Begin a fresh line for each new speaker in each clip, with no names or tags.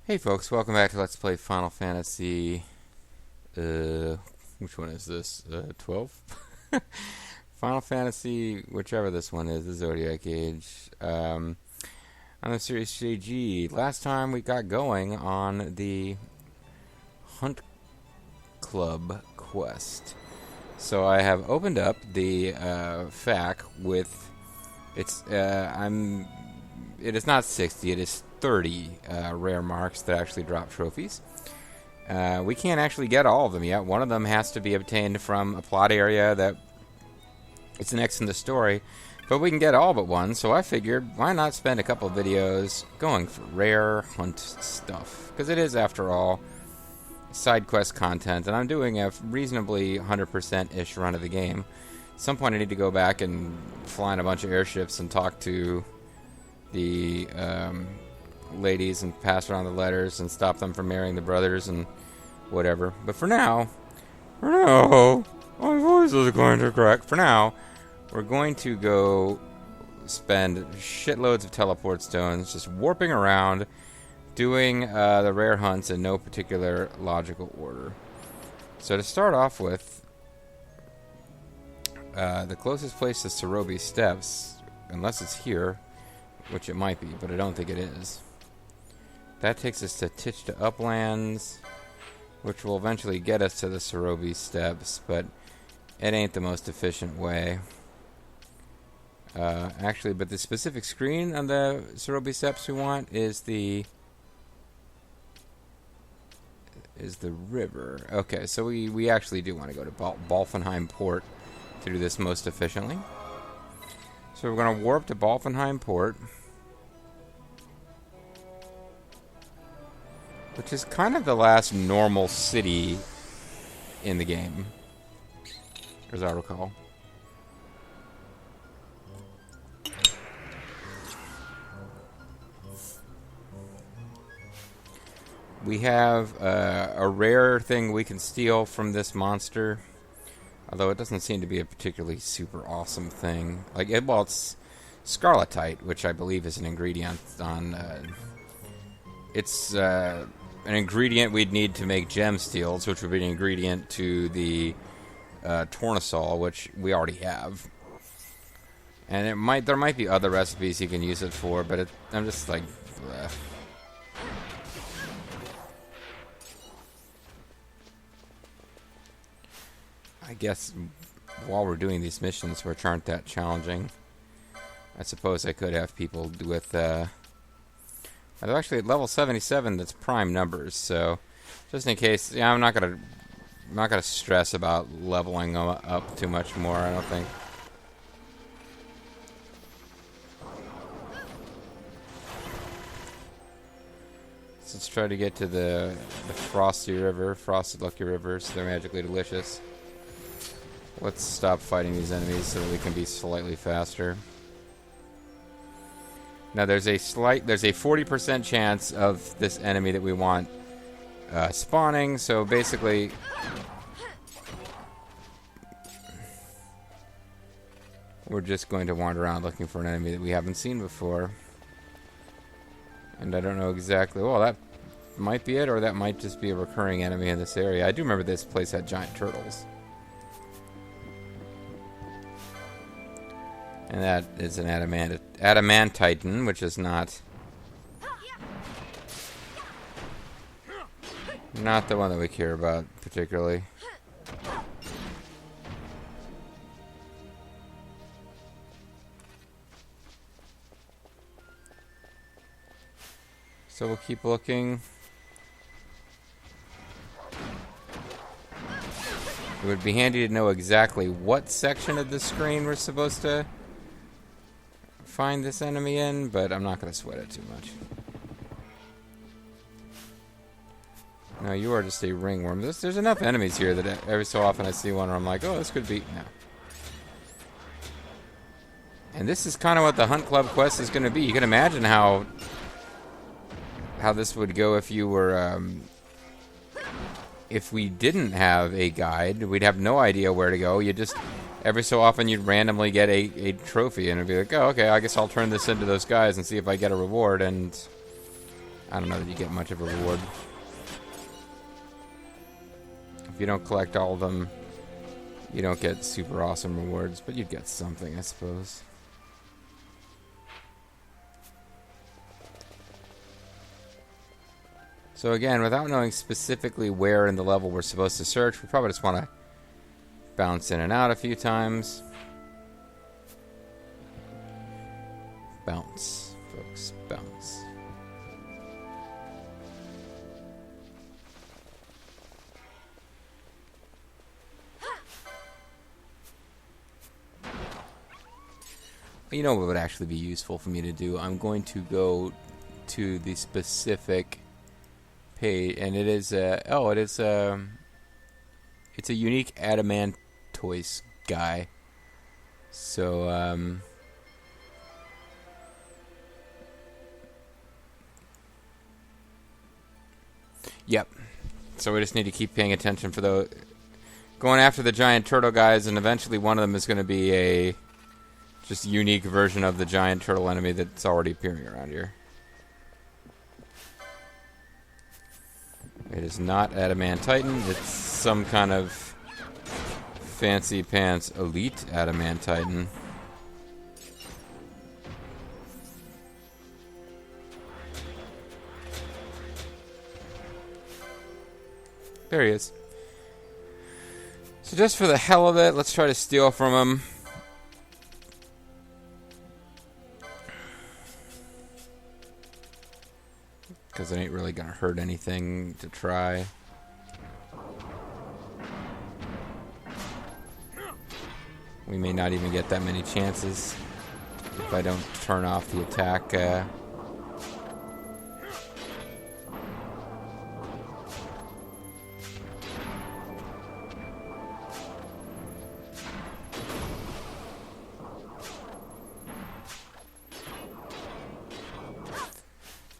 Hey folks, welcome back to Let's Play Final Fantasy, which one is this, 12? Final Fantasy, whichever this one is, the Zodiac Age. I'm MysteriousJG. Last time we got going on the Hunt Club quest. So I have opened up the FAQ with, it is not 60, it is 30 rare marks that actually drop trophies. We can't actually get all of them yet. One of them has to be obtained from a plot area that it's next in the story, but we can get all but one, so I figured why not spend a couple of videos going for rare hunt stuff, because it is, after all, side quest content, and I'm doing a reasonably 100%-ish run of the game. At some point I need to go back and fly in a bunch of airships and talk to the ladies and pass around the letters and stop them from marrying the brothers and whatever. But for now, my voice is going to crack. For now, we're going to go spend shitloads of teleport stones just warping around, doing the rare hunts in no particular logical order. So to start off with, the closest place to Cerobi Steps, unless it's here, which it might be, but I don't think it is. That takes us to Tichta Uplands, which will eventually get us to the Cerobi Steps, but it ain't the most efficient way. Actually, but the specific screen on the Cerobi Steps we want is the river. Okay, so we actually do want to go to Balfenheim Port to do this most efficiently. So we're going to warp to Balfenheim Port, which is kind of the last normal city in the game, as I recall. We have a rare thing we can steal from this monster, although it doesn't seem to be a particularly super awesome thing. Like, it's scarletite, which I believe is an ingredient on... it's an ingredient we'd need to make gem steels, which would be an ingredient to the tornasol, which we already have. And there might be other recipes you can use it for, but I'm just like, bleh. I guess while we're doing these missions, which aren't that challenging, I suppose I could have people with, although actually at level 77, that's prime numbers, so just in case, yeah, I'm not gonna stress about leveling them up too much more, I don't think. So let's try to get to the Frosty Lucky River, so they're magically delicious. Let's stop fighting these enemies so that we can be slightly faster. Now there's a 40% chance of this enemy that we want spawning, so basically we're just going to wander around looking for an enemy that we haven't seen before. And I don't know exactly, well, that might be it, or that might just be a recurring enemy in this area. I do remember this place had giant turtles. And that is an Adamantitan, which is not the one that we care about particularly. So we'll keep looking. It would be handy to know exactly what section of the screen we're supposed to find this enemy in, but I'm not going to sweat it too much. No, you are just a ringworm. There's enough enemies here that every so often I see one where I'm like, oh, this could be... No. And this is kind of what the Hunt Club quest is going to be. You can imagine how this would go if you were... if we didn't have a guide, we'd have no idea where to go. You just... Every so often you'd randomly get a trophy and it'd be like, oh, okay, I guess I'll turn this into those guys and see if I get a reward, and I don't know that you get much of a reward. If you don't collect all of them, you don't get super awesome rewards, but you'd get something, I suppose. So again, without knowing specifically where in the level we're supposed to search, we probably just want to bounce in and out a few times. Bounce, folks, bounce. You know what would actually be useful for me to do? I'm going to go to the specific page, and it is it's a unique adamantoise guy. So yep. So we just need to keep paying attention for those, going after the giant turtle guys, and eventually one of them is going to be a just unique version of the giant turtle enemy that's already appearing around here. It is not Adamantitan. It's some kind of fancy pants elite Adamantitan. There he is. So just for the hell of it, let's try to steal from him. Because it ain't really gonna hurt anything to try. We may not even get that many chances if I don't turn off the attack.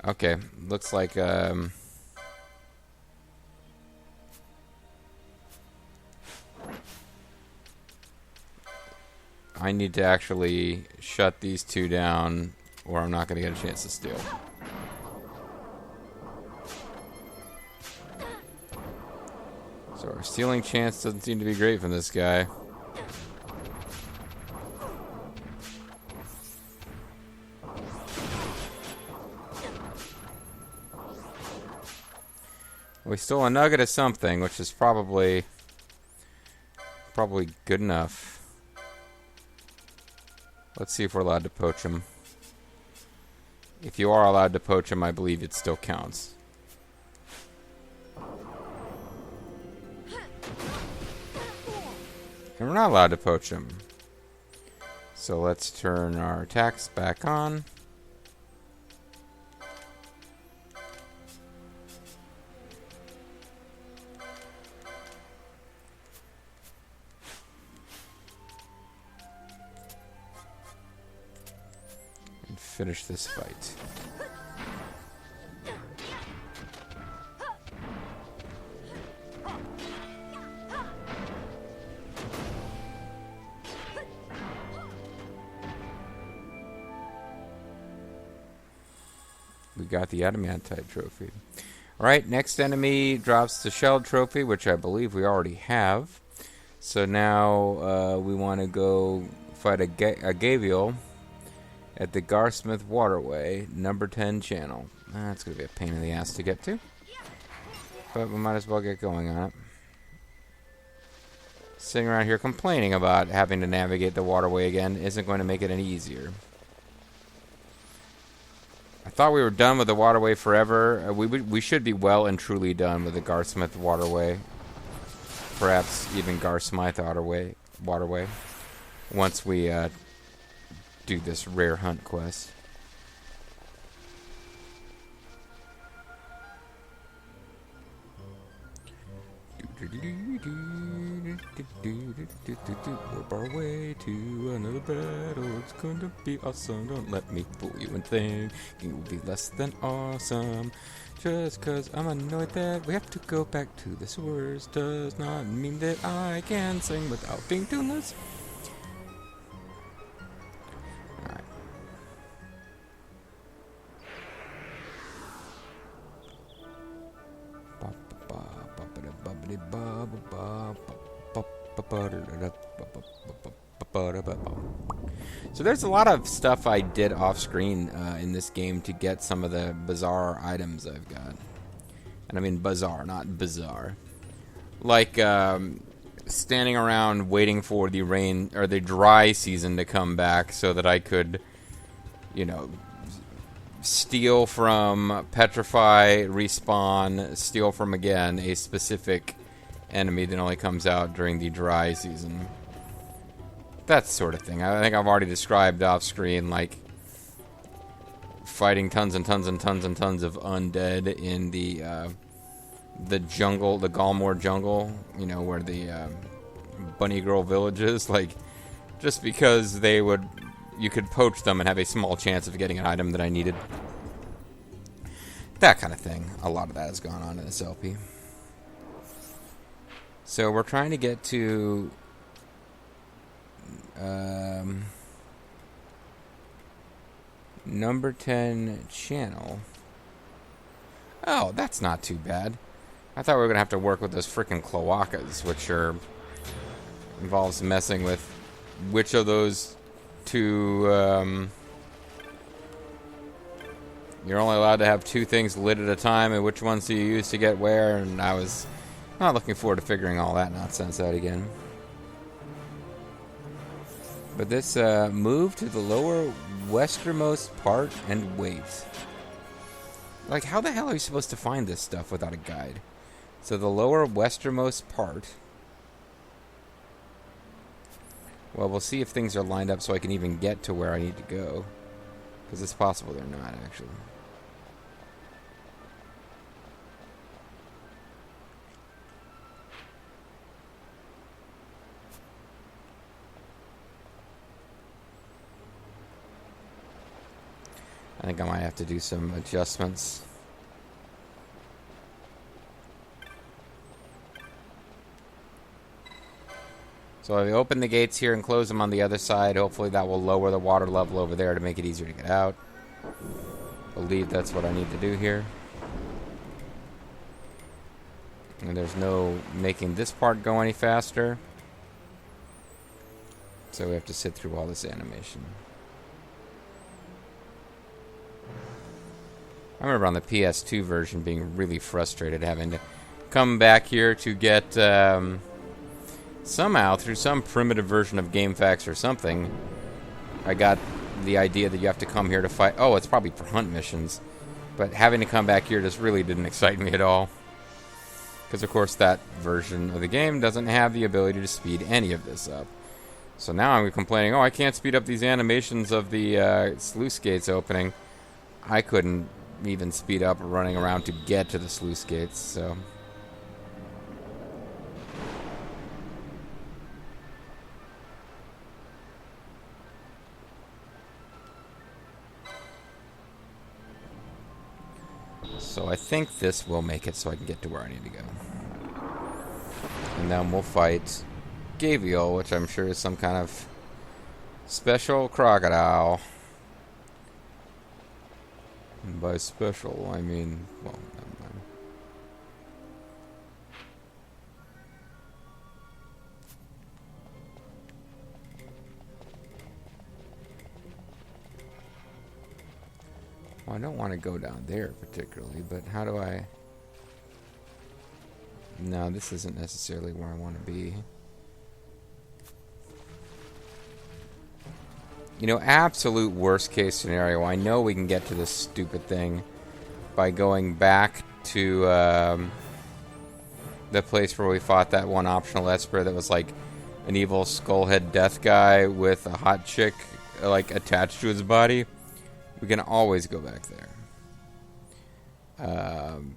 Okay, looks like I need to actually shut these two down, or I'm not going to get a chance to steal. So our stealing chance doesn't seem to be great from this guy. We stole a nugget of something, which is probably good enough. Let's see if we're allowed to poach him. If you are allowed to poach him, I believe it still counts. And we're not allowed to poach him. So let's turn our attacks back on. Finish this fight. We got the Adamantite trophy. Alright, next enemy drops the Shelled trophy, which I believe we already have. So now we want to go fight a Gavial at the Garsmith Waterway, number 10 channel. That's going to be a pain in the ass to get to. But we might as well get going on it. Sitting around here complaining about having to navigate the waterway again isn't going to make it any easier. I thought we were done with the waterway forever. We should be well and truly done with the Garsmith Waterway. Perhaps even Garsmith Waterway. Once we do this rare hunt quest. Warp our way to another battle. It's gonna be awesome. Don't let me fool you and think it will be less than awesome. Just cause I'm annoyed that we have to go back to the sewers does not mean that I can sing without being tuneless. So there's a lot of stuff I did off screen in this game to get some of the bizarre items I've got. And I mean bizarre, not bizarre. Like standing around waiting for the rain or the dry season to come back so that I could, you know, steal from, petrify, respawn, steal from again a specific enemy that only comes out during the dry season. That sort of thing. I think I've already described off screen, like fighting tons and tons and tons and tons of undead in the jungle, the Galmore jungle, you know, where the Bunny Girl village is. Like, just because you could poach them and have a small chance of getting an item that I needed. That kind of thing. A lot of that has gone on in this LP. So we're trying to get to number 10 channel. Oh, that's not too bad. I thought we were going to have to work with those frickin' cloacas, which involves messing with which of those two, you're only allowed to have 2 things lit at a time, and which ones do you use to get where, and I was not looking forward to figuring all that nonsense out again. But this, move to the lower westernmost part and wait. Like, how the hell are you supposed to find this stuff without a guide? So the lower westernmost part. Well, we'll see if things are lined up so I can even get to where I need to go. Because it's possible they're not, actually. I think I might have to do some adjustments. So if I open the gates here and close them on the other side, hopefully that will lower the water level over there to make it easier to get out. I believe that's what I need to do here. And there's no making this part go any faster. So we have to sit through all this animation. I remember on the PS2 version being really frustrated having to come back here to get, somehow, through some primitive version of GameFAQs or something, I got the idea that you have to come here to fight. Oh, it's probably for hunt missions. But having to come back here just really didn't excite me at all. Because, of course, that version of the game doesn't have the ability to speed any of this up. So now I'm complaining, oh, I can't speed up these animations of the sluice gates opening. I couldn't even speed up running around to get to the sluice gates, so... So I think this will make it so I can get to where I need to go. And then we'll fight Gavial, which I'm sure is some kind of special crocodile. And by special, I mean, well, never mind. Well, I don't want to go down there particularly, but how do I... No, this isn't necessarily where I want to be. You know, absolute worst case scenario, I know we can get to this stupid thing by going back to the place where we fought that one optional Esper that was like an evil skullhead death guy with a hot chick like attached to his body. We can always go back there.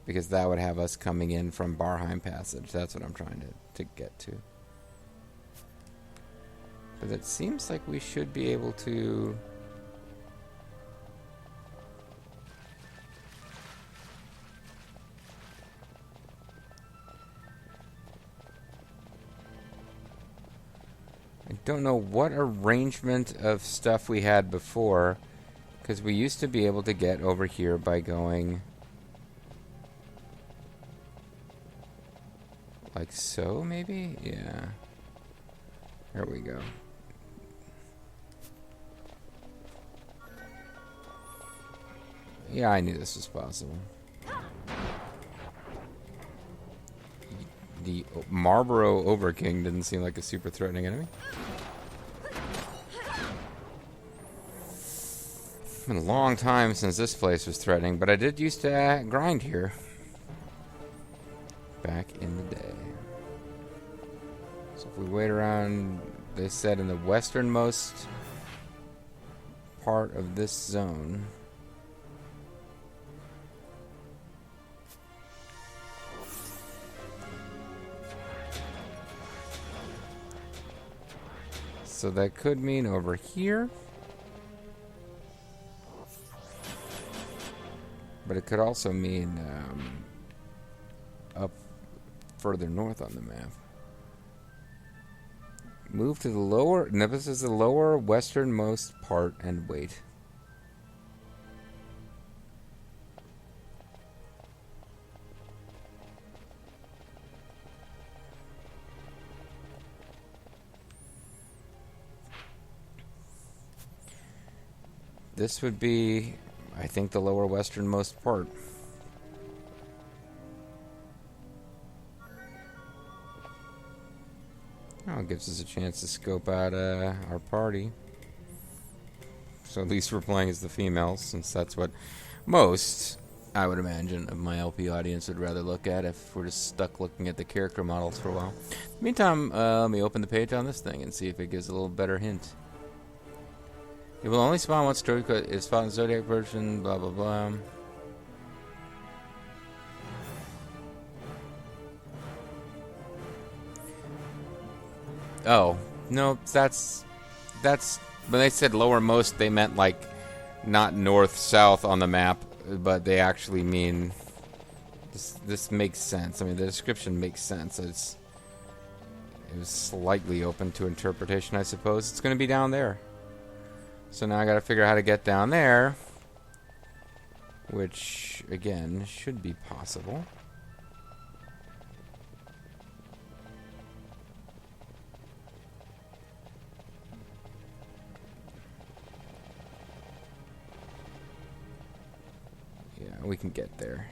Because that would have us coming in from Barheim Passage. That's what I'm trying to get to. But it seems like we should be able to... I don't know what arrangement of stuff we had before, because we used to be able to get over here by going... Like so, maybe? Yeah. There we go. Yeah, I knew this was possible. The Marlboro Overking didn't seem like a super threatening enemy. It's been a long time since this place was threatening, but I did used to grind here. Back in the day. So if we wait around, they said in the westernmost part of this zone. So that could mean over here. But it could also mean up further north on the map. Move to the lower... No, this is the lower westernmost part and wait. This would be, I think, the lower westernmost part. Oh, it gives us a chance to scope out our party. So at least we're playing as the females, since that's what most, I would imagine, of my LP audience would rather look at if we're just stuck looking at the character models for a while. In the meantime, let me open the page on this thing and see if it gives a little better hint. It will only spawn once story code is found in Zodiac version, blah blah blah. Oh, no, that's when they said lowermost, they meant like not north south on the map, but they actually mean this makes sense. I mean, the description makes sense. It was slightly open to interpretation, I suppose. It's going to be down there. So now I got to figure out how to get down there, which again should be possible. Yeah, we can get there.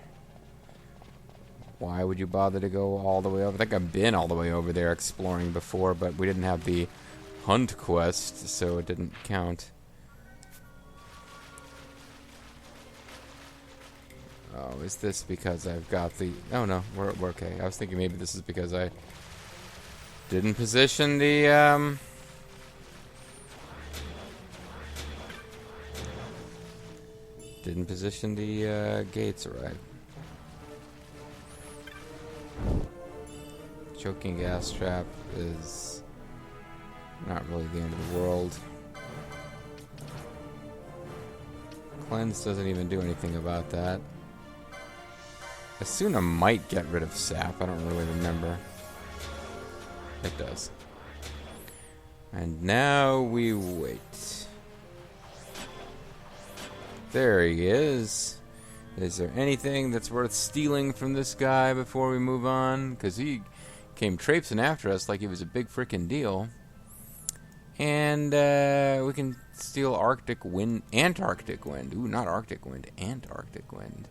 Why would you bother to go all the way over? I think I've been all the way over there exploring before, but we didn't have the hunt quest, so it didn't count. Oh, is this because I've got the... Oh, no, we're okay. I was thinking maybe this is because I didn't position the, Didn't position the, gates right. Choking gas trap is not really the end of the world. Cleanse doesn't even do anything about that. Asuna might get rid of sap. I don't really remember. It does. And now we wait. There he is. Is there anything that's worth stealing from this guy before we move on? Because he came traipsing after us like he was a big frickin' deal. And we can steal Arctic Wind, Antarctic Wind. Ooh, not Arctic Wind, Antarctic Wind.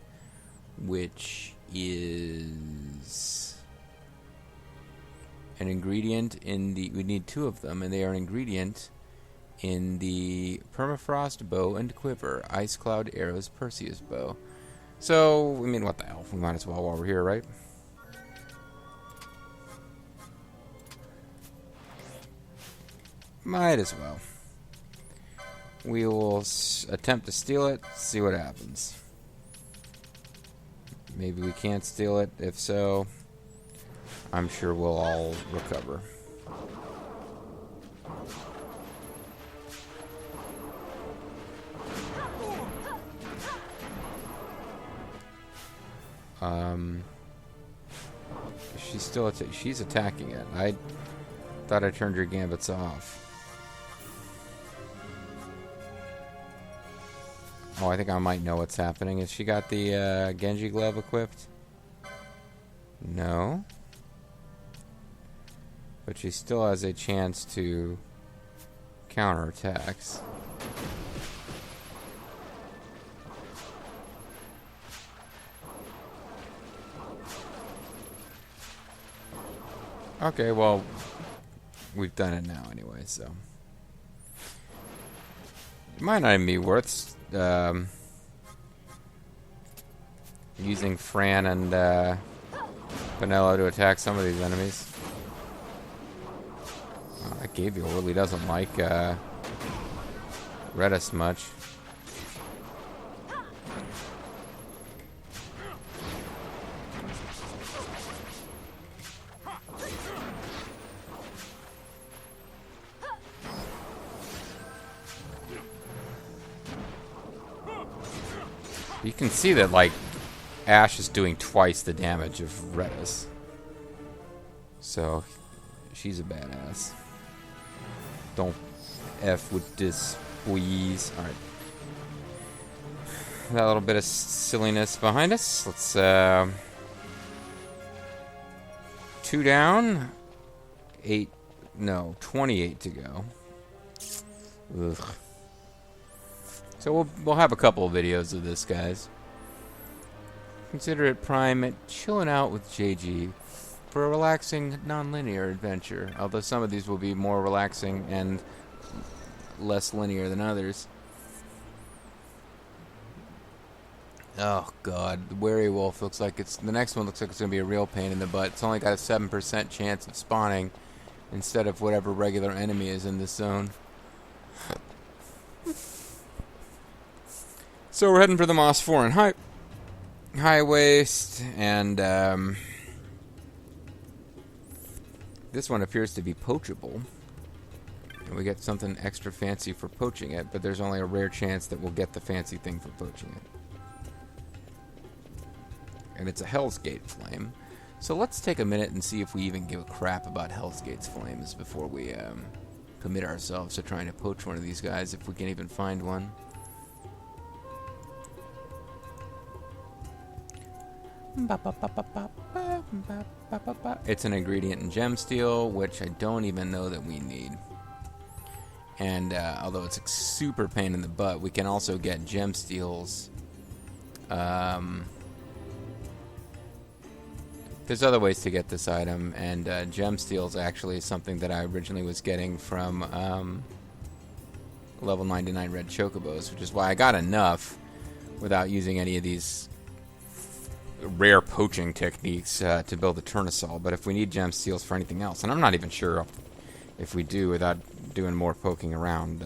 Which is an ingredient in the... We need 2 of them, and they are an ingredient in the Permafrost Bow and Quiver, Ice Cloud Arrows Perseus Bow. So, I mean, what the hell? We might as well while we're here, right? Might as well. We will attempt to steal it, see what happens. Maybe we can't steal it. If so, I'm sure we'll all recover. She's still she's attacking it. I thought I turned your gambits off. Oh, I think I might know what's happening. Has she got the Genji glove equipped? No. But she still has a chance to counterattacks. Okay, well, we've done it now anyway, so. It might not even be worth using Fran and Vanilla to attack some of these enemies. Oh, that Gabriel really doesn't like Redis much. You can see that, like, Ash is doing twice the damage of Redis. So, she's a badass. Don't F with this, please. Alright. That little bit of silliness behind us. Let's, 2 down. 28 to go. Ugh. So we'll have a couple of videos of this, guys. Consider it prime at chilling out with JG for a relaxing, non-linear adventure. Although some of these will be more relaxing and less linear than others. Oh god, the Wary Wolf looks like the next one looks like it's gonna be a real pain in the butt. It's only got a 7% chance of spawning instead of whatever regular enemy is in this zone. So we're heading for the Moss Foreign high waist, and this one appears to be poachable. And we get something extra fancy for poaching it, but there's only a rare chance that we'll get the fancy thing for poaching it. And it's a Hell's Gate flame. So let's take a minute and see if we even give a crap about Hell's Gate's flames before we commit ourselves to trying to poach one of these guys, if we can even find one. It's an ingredient in gemsteel, which I don't even know that we need. And although it's a super pain in the butt, we can also get gemsteels. There's other ways to get this item, and gemsteels actually is something that I originally was getting from level 99 red chocobos, which is why I got enough without using any of these rare poaching techniques to build a Tournesol. But if we need gemsteels for anything else, and I'm not even sure if we do without doing more poking around,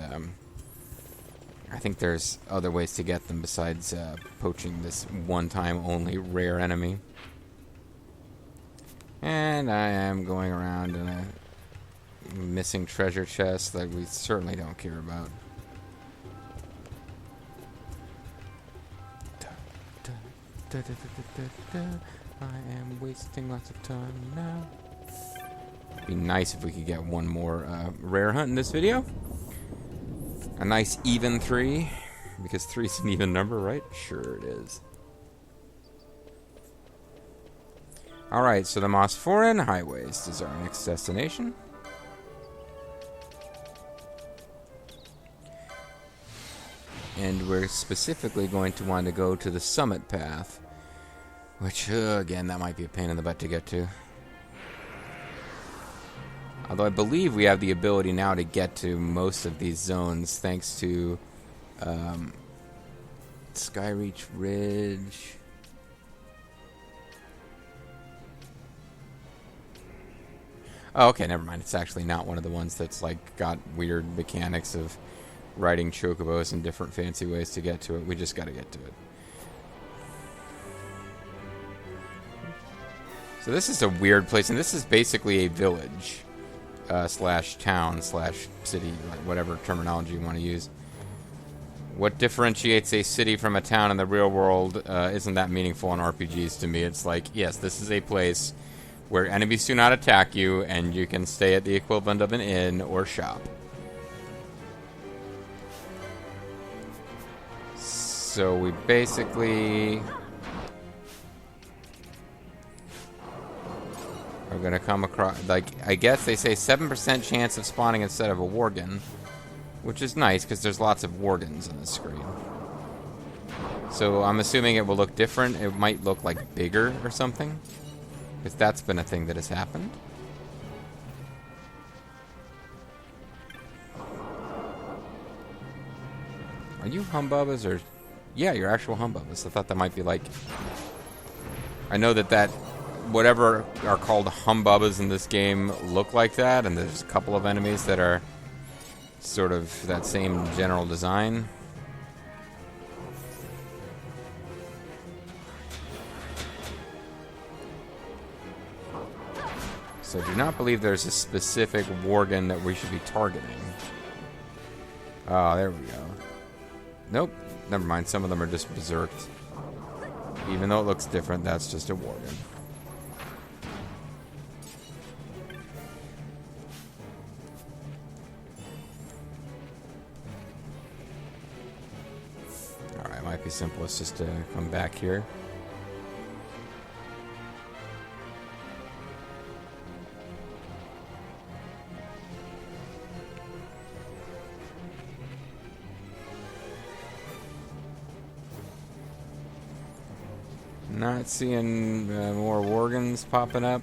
I think there's other ways to get them besides poaching this one-time only rare enemy. And I am going around in a missing treasure chest that we certainly don't care about. I am wasting lots of time now. It'd be nice if we could get one more rare hunt in this video. A nice even 3, because 3 is an even number, right? Sure it is. Alright, so the Moss Foreign High Waist is our next destination. And we're specifically going to want to go to the summit path, which, again, that might be a pain in the butt to get to. Although I believe we have the ability now to get to most of these zones thanks to Skyreach Ridge. Oh, okay, never mind. It's actually not one of the ones that's like got weird mechanics of riding chocobos in different fancy ways to get to it. We just got to get to it. So this is a weird place, and this is basically a village slash town slash city, whatever terminology you want to use. What differentiates a city from a town in the real world isn't that meaningful in RPGs to me. It's like, yes, this is a place where enemies do not attack you, and you can stay at the equivalent of an inn or shop. So we basically are going to come across... Like, I guess they say 7% chance of spawning instead of a Worgen, which is nice because there's lots of Worgens on the screen. So I'm assuming it will look different. It might look like bigger or something, because that's been a thing that has happened. Are you Humbubbas or... Yeah, you're actual Humbubbas. I thought that might be like... I know that whatever are called Humbubbas in this game look like that, and there's a couple of enemies that are sort of that same general design. So I do not believe there's a specific Worgen that we should be targeting. Oh, there we go. Nope, never mind. Some of them are just berserked. Even though it looks different, that's just a Worgen. Alright, it might be simplest just to come back here. Not seeing more Worgens popping up.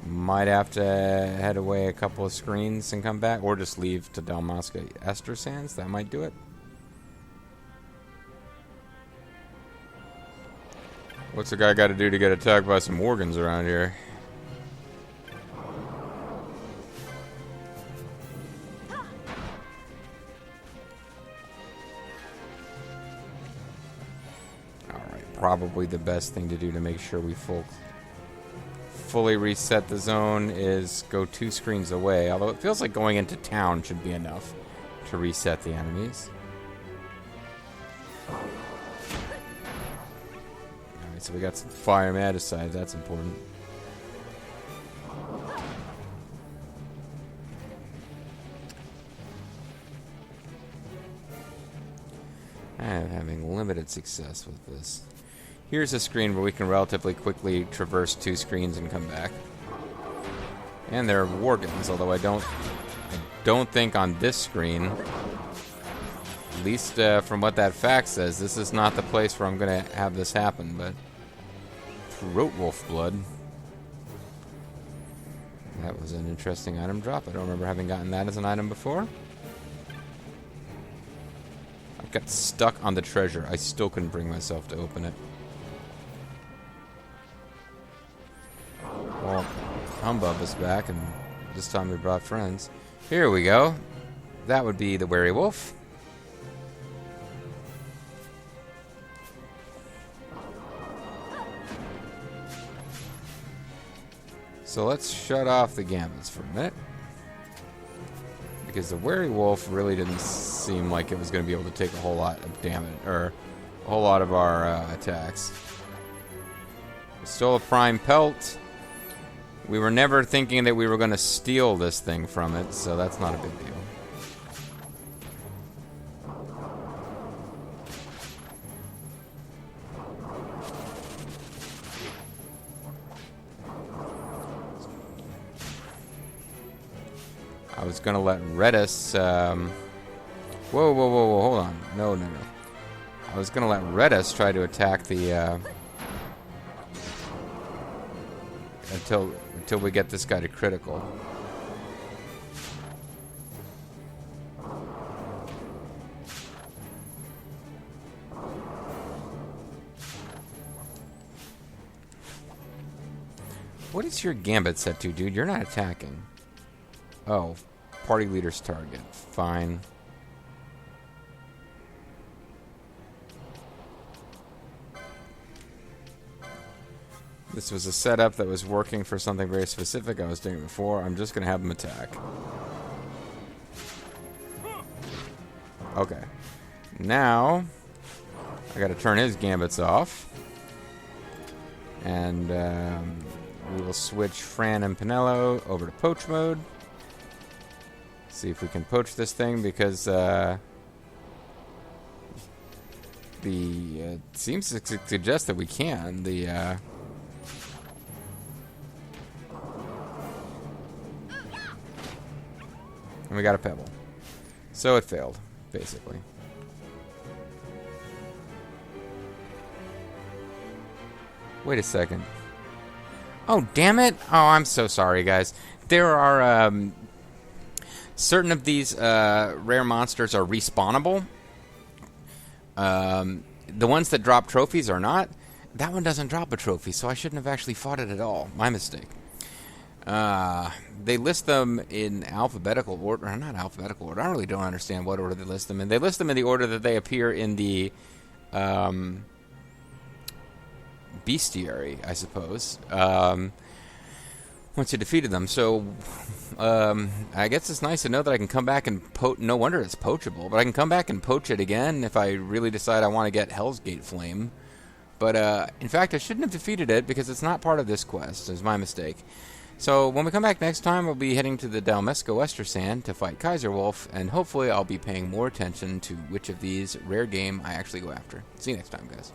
Might have to head away a couple of screens and come back, or just leave to Dalmasca Ester Sands. That might do it. What's a guy got to do to get attacked by some Worgens around here? Probably the best thing to do to make sure we fully reset the zone is go 2 screens away, although it feels like going into town should be enough to reset the enemies. Alright, so we got some fire Madicide, that's important. I'm having limited success with this. Here's a screen where we can relatively quickly traverse 2 screens and come back. And there are Worgens, although I don't think on this screen, at least from what that fact says, this is not the place where I'm going to have this happen, but Throat Wolf Blood. That was an interesting item drop. I don't remember having gotten that as an item before. I got stuck on the treasure. I still couldn't bring myself to open it. Well, Humbub is back, and this time we brought friends. Here we go. That would be the Wary Wolf. So let's shut off the gambits for a minute. Because the Wary Wolf really didn't seem like it was going to be able to take a whole lot of damage, or a whole lot of our attacks. Stole a prime pelt. We were never thinking that we were going to steal this thing from it, so that's not a big deal. I was going to let Redis... Whoa, hold on. No. I was going to let Redis try to attack the... Until we get this guy to critical. What is your gambit set to, dude? You're not attacking. Oh, party leader's target. Fine. This was a setup that was working for something very specific I was doing before. I'm just going to have him attack. Okay. Now, I got to turn his gambits off. And we will switch Fran and Pinello over to poach mode. See if we can poach this thing, because seems to suggest that we can. And we got a pebble. So it failed, basically. Wait a second. Oh, damn it! Oh, I'm so sorry, guys. There are, certain of these rare monsters are respawnable. The ones that drop trophies are not. That one doesn't drop a trophy, so I shouldn't have actually fought it at all. My mistake. They list them in alphabetical order. Not alphabetical order. I really don't understand what order they list them in. They list them in the order that they appear in the bestiary, I suppose. Once you defeated them. So, I guess it's nice to know that I can come back and poach. No wonder it's poachable, but I can come back and poach it again if I really decide I want to get Hell's Gate Flame. But, in fact, I shouldn't have defeated it because it's not part of this quest. It was my mistake. So, when we come back next time, we'll be heading to the Dalmesco Westersand to fight Kaiser Wolf, and hopefully I'll be paying more attention to which of these rare game I actually go after. See you next time, guys.